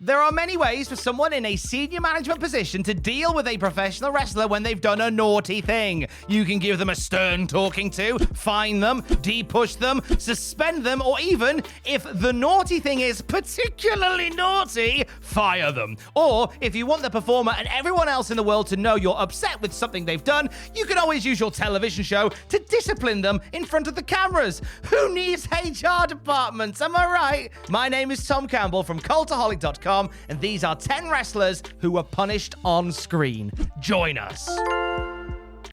There are many ways for someone in a senior management position to deal with a professional wrestler when they've done a naughty thing. You can give them a stern talking to, fine them, de-push them, suspend them, or even, if the naughty thing is particularly naughty, fire them. Or, if you want the performer and everyone else in the world to know you're upset with something they've done, you can always use your television show to discipline them in front of the cameras. Who needs HR departments, am I right? My name is Tom Campbell from Cultaholic.com, and these are 10 wrestlers who were punished on screen. Join us.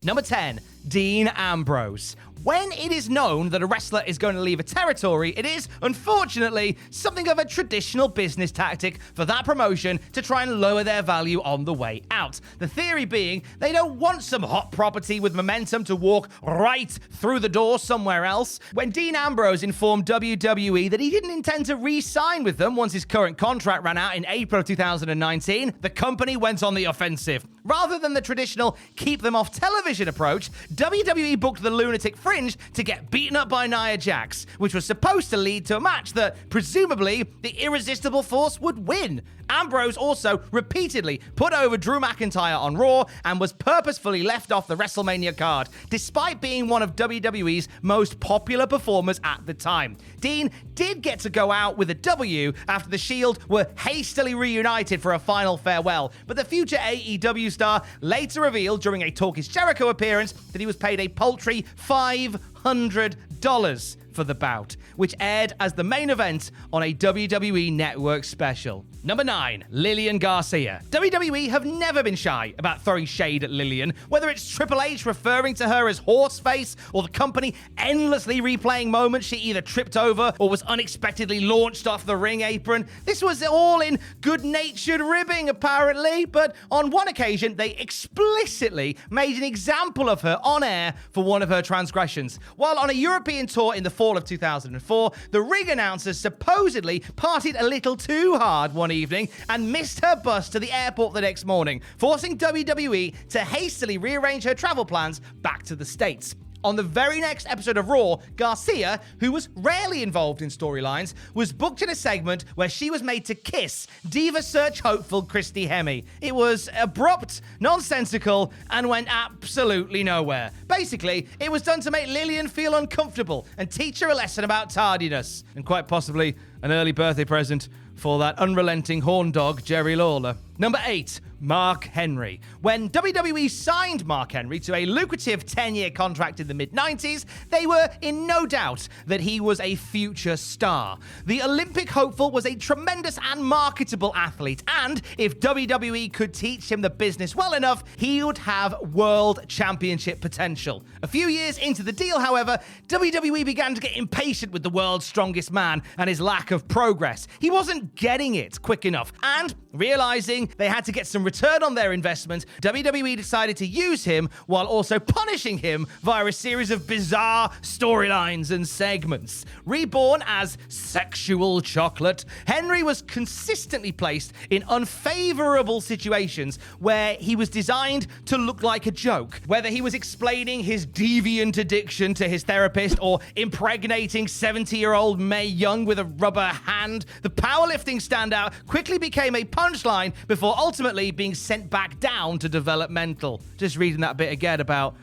Number 10, Dean Ambrose. When it is known that a wrestler is going to leave a territory, it is, unfortunately, something of a traditional business tactic for that promotion to try and lower their value on the way out. The theory being they don't want some hot property with momentum to walk right through the door somewhere else. When Dean Ambrose informed WWE that he didn't intend to re-sign with them once his current contract ran out in April 2019, the company went on the offensive. Rather than the traditional keep them off television approach, WWE booked the Lunatic Fringe to get beaten up by Nia Jax, which was supposed to lead to a match that, presumably, the Irresistible Force would win. Ambrose also repeatedly put over Drew McIntyre on Raw and was purposefully left off the WrestleMania card, despite being one of WWE's most popular performers at the time. Dean did get to go out with a W after the Shield were hastily reunited for a final farewell, but the future AEW star later revealed during a Talk Is Jericho appearance that he was paid a paltry $500 for the bout, which aired as the main event on a WWE Network special. Number 9, Lilian Garcia. WWE have never been shy about throwing shade at Lilian, whether it's Triple H referring to her as horseface, or the company endlessly replaying moments she either tripped over or was unexpectedly launched off the ring apron. This was all in good-natured ribbing, apparently, but on one occasion, they explicitly made an example of her on air for one of her transgressions. While on a European tour in the fall of 2004, the ring announcers supposedly partied a little too hard one evening and missed her bus to the airport the next morning, forcing WWE to hastily rearrange her travel plans back to the States. On the very next episode of Raw, Garcia, who was rarely involved in storylines, was booked in a segment where she was made to kiss Diva Search hopeful Christy Hemme. It was abrupt, nonsensical, and went absolutely nowhere. Basically, it was done to make Lilian feel uncomfortable and teach her a lesson about tardiness, and quite possibly an early birthday present for that unrelenting horn dog, Jerry Lawler. Number 8, Mark Henry. When WWE signed Mark Henry to a lucrative 10-year contract in the mid-90s, they were in no doubt that he was a future star. The Olympic hopeful was a tremendous and marketable athlete, and if WWE could teach him the business well enough, he would have world championship potential. A few years into the deal, however, WWE began to get impatient with the world's strongest man and his lack of progress. He wasn't getting it quick enough, and realizing they had to get some return on their investment, WWE decided to use him while also punishing him via a series of bizarre storylines and segments. Reborn as sexual chocolate, Henry was consistently placed in unfavorable situations where he was designed to look like a joke. Whether he was explaining his deviant addiction to his therapist or impregnating 70-year-old Mae Young with a rubber hand, the powerlifting standout quickly became a punchline before ultimately being sent back down to developmental. Just reading that bit again about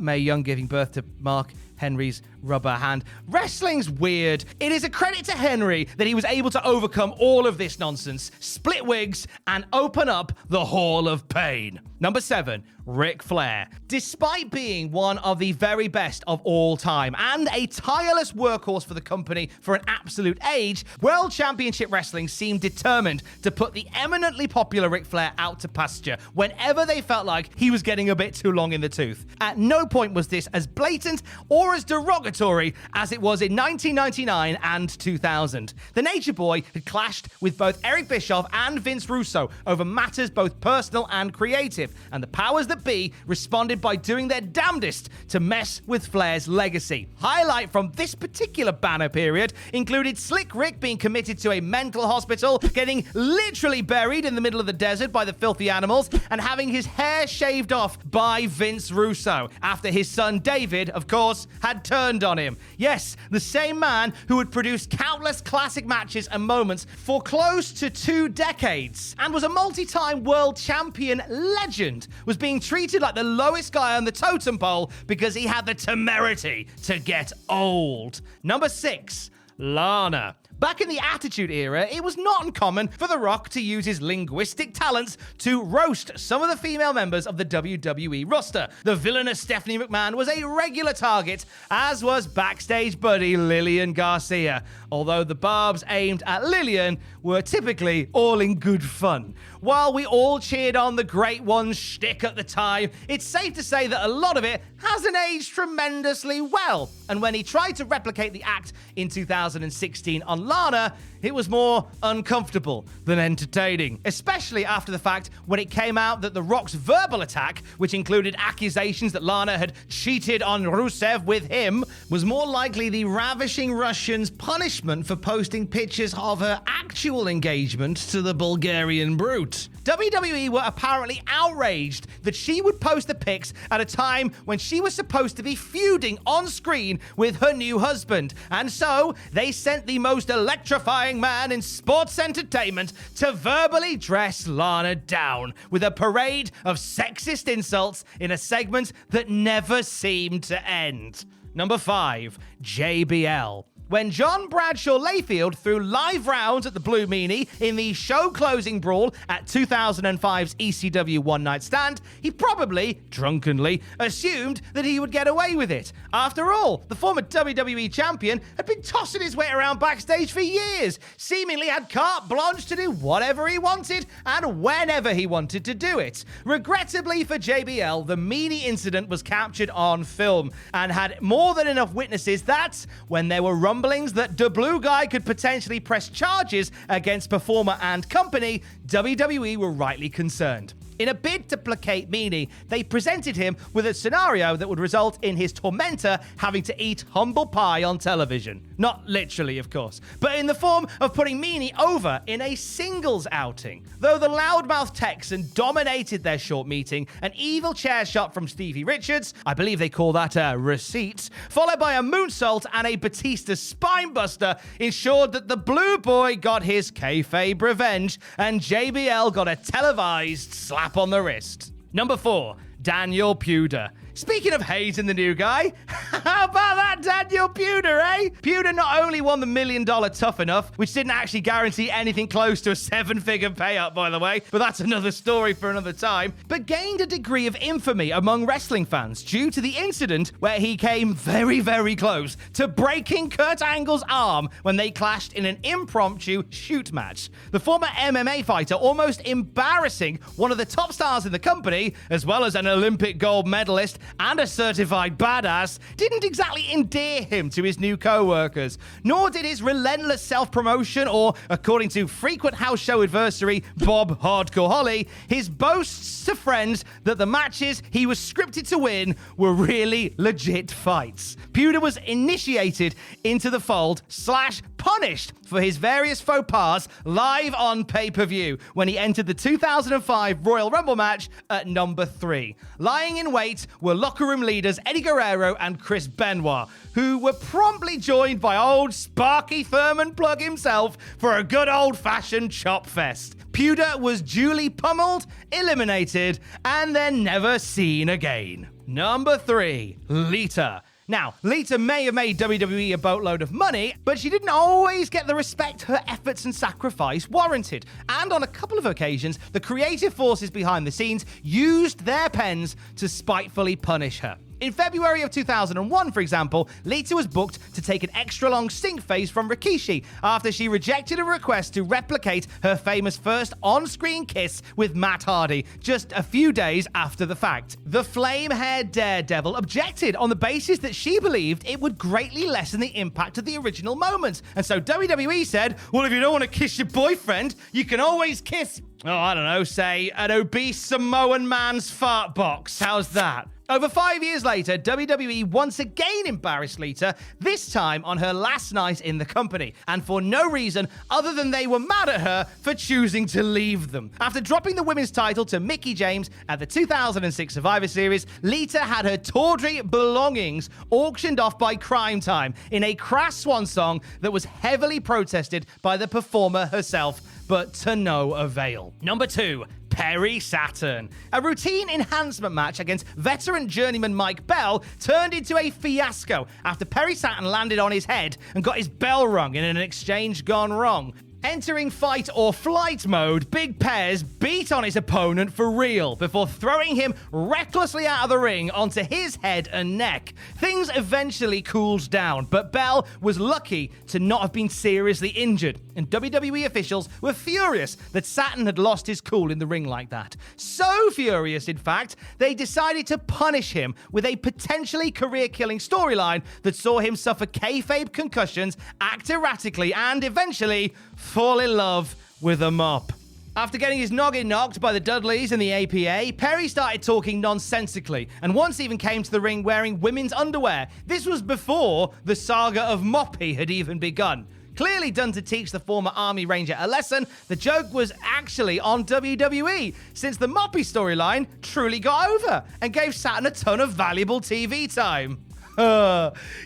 Mae Young giving birth to Mark Henry's rubber hand. Wrestling's weird. It is a credit to Henry that he was able to overcome all of this nonsense, split wigs, and open up the Hall of Pain. Number 7, Ric Flair. Despite being one of the very best of all time and a tireless workhorse for the company for an absolute age, World Championship Wrestling seemed determined to put the eminently popular Ric Flair out to pasture whenever they felt like he was getting a bit too long in the tooth. At no point was this as blatant or as derogatory as it was in 1999 and 2000. The Nature Boy had clashed with both Eric Bischoff and Vince Russo over matters both personal and creative, and the powers that be responded by doing their damnedest to mess with Flair's legacy. Highlight from this particular banner period included Slick Rick being committed to a mental hospital, getting literally buried in the middle of the desert by the filthy animals, and having his hair shaved off by Vince Russo, after his son David, of course, had turned on him. Yes, the same man who had produced countless classic matches and moments for close to 2 decades and was a multi-time world champion legend was being treated like the lowest guy on the totem pole because he had the temerity to get old. Number 6, Lana. Back in the Attitude Era, it was not uncommon for The Rock to use his linguistic talents to roast some of the female members of the WWE roster. The villainous Stephanie McMahon was a regular target, as was backstage buddy Lilian Garcia, although the barbs aimed at Lilian were typically all in good fun. While we all cheered on the Great One's shtick at the time, it's safe to say that a lot of it hasn't aged tremendously well. And when he tried to replicate the act in 2016 on Lana, it was more uncomfortable than entertaining, especially after the fact when it came out that The Rock's verbal attack, which included accusations that Lana had cheated on Rusev with him, was more likely the ravishing Russian's punishment for posting pictures of her actual engagement to the Bulgarian brute. WWE were apparently outraged that she would post the pics at a time when she was supposed to be feuding on screen with her new husband, and so they sent the most electrifying man in sports entertainment to verbally dress Lana down with a parade of sexist insults in a segment that never seemed to end. Number 5, JBL. When John Bradshaw Layfield threw live rounds at the Blue Meanie in the show-closing brawl at 2005's ECW One Night Stand, he probably, drunkenly, assumed that he would get away with it. After all, the former WWE champion had been tossing his weight around backstage for years, seemingly had carte blanche to do whatever he wanted and whenever he wanted to do it. Regrettably for JBL, the Meanie incident was captured on film and had more than enough witnesses that, when there were rumblings that the Blue Guy could potentially press charges against performer and company, WWE were rightly concerned. In a bid to placate Meanie, they presented him with a scenario that would result in his tormentor having to eat humble pie on television. Not literally, of course, but in the form of putting Meanie over in a singles outing. Though the loudmouth Texan dominated their short meeting, an evil chair shot from Stevie Richards, I believe they call that a receipt, followed by a moonsault and a Batista spinebuster, ensured that the Blue Boy got his kayfabe revenge and JBL got a televised slap on the wrist. Number 4, Daniel Pewder. Speaking of hating the new guy, how about that Daniel Pewder, eh? Pewder not only won the $1 million Tough Enough, which didn't actually guarantee anything close to a 7-figure payout, by the way, but that's another story for another time, but gained a degree of infamy among wrestling fans due to the incident where he came very, very close to breaking Kurt Angle's arm when they clashed in an impromptu shoot match. The former MMA fighter, almost embarrassing one of the top stars in the company, as well as an Olympic gold medalist and a certified badass, didn't exactly endear him to his new co-workers, nor did his relentless self-promotion or, according to frequent house show adversary Bob Hardcore Holly, his boasts to friends that the matches he was scripted to win were really legit fights. Pewder was initiated into the fold / punished for his various faux pas live on pay-per-view when he entered the 2005 Royal Rumble match at number 3. Lying in wait were locker room leaders Eddie Guerrero and Chris Benoit, who were promptly joined by old Sparky Thurman Plug himself for a good old-fashioned chop fest. Pewder was duly pummeled, eliminated, and then never seen again. Number 3, Lita. Now, Lita may have made WWE a boatload of money, but she didn't always get the respect her efforts and sacrifice warranted. And on a couple of occasions, the creative forces behind the scenes used their pens to spitefully punish her. In February of 2001, for example, Lita was booked to take an extra-long stink face from Rikishi after she rejected a request to replicate her famous first on-screen kiss with Matt Hardy just a few days after the fact. The flame-haired daredevil objected on the basis that she believed it would greatly lessen the impact of the original moment. And so WWE said, well, if you don't want to kiss your boyfriend, you can always kiss, I don't know, say, an obese Samoan man's fart box. How's that? Over 5 years later, WWE once again embarrassed Lita, this time on her last night in the company, and for no reason other than they were mad at her for choosing to leave them. After dropping the women's title to Mickie James at the 2006 Survivor Series, Lita had her tawdry belongings auctioned off by Crime Time in a crass swan song that was heavily protested by the performer herself, but to no avail. Number 2. Perry Saturn. A routine enhancement match against veteran journeyman Mike Bell turned into a fiasco after Perry Saturn landed on his head and got his bell rung in an exchange gone wrong. Entering fight or flight mode, Big Pez beat on his opponent for real before throwing him recklessly out of the ring onto his head and neck. Things eventually cooled down, but Bell was lucky to not have been seriously injured, and WWE officials were furious that Saturn had lost his cool in the ring like that. So furious, in fact, they decided to punish him with a potentially career-killing storyline that saw him suffer kayfabe concussions, act erratically, and eventually fall in love with a mop. After getting his noggin knocked by the Dudleys and the APA, Perry started talking nonsensically, and once even came to the ring wearing women's underwear. This was before the saga of Moppy had even begun. Clearly done to teach the former Army Ranger a lesson, the joke was actually on WWE, since the Moppy storyline truly got over and gave Saturn a ton of valuable TV time.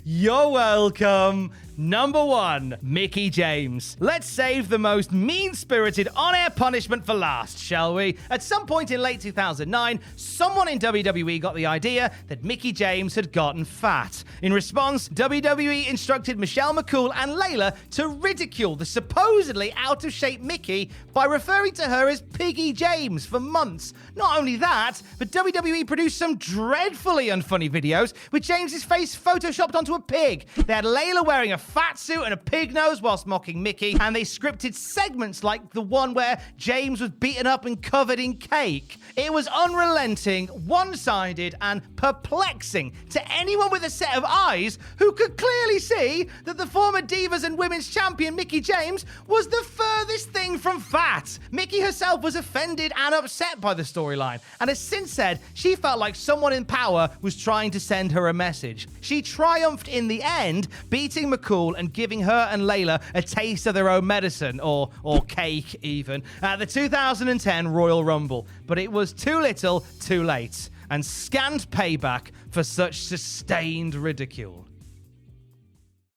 You're welcome. Number 1, Mickie James. Let's save the most mean-spirited on-air punishment for last, shall we? At some point in late 2009, someone in WWE got the idea that Mickie James had gotten fat. In response, WWE instructed Michelle McCool and Layla to ridicule the supposedly out-of-shape Mickie by referring to her as Piggy James for months. Not only that, but WWE produced some dreadfully unfunny videos with James's face photoshopped onto a pig. They had Layla wearing a fat suit and a pig nose whilst mocking Mickie, and they scripted segments like the one where James was beaten up and covered in cake. It was unrelenting, one-sided, and perplexing to anyone with a set of eyes who could clearly see that the former Divas and Women's Champion Mickie James was the furthest thing from fat. Mickie herself was offended and upset by the storyline, and has since said she felt like someone in power was trying to send her a message. She triumphed in the end, beating McCool and giving her and Layla a taste of their own medicine, or cake even, at the 2010 Royal Rumble. But it was too little, too late, and scant payback for such sustained ridicule.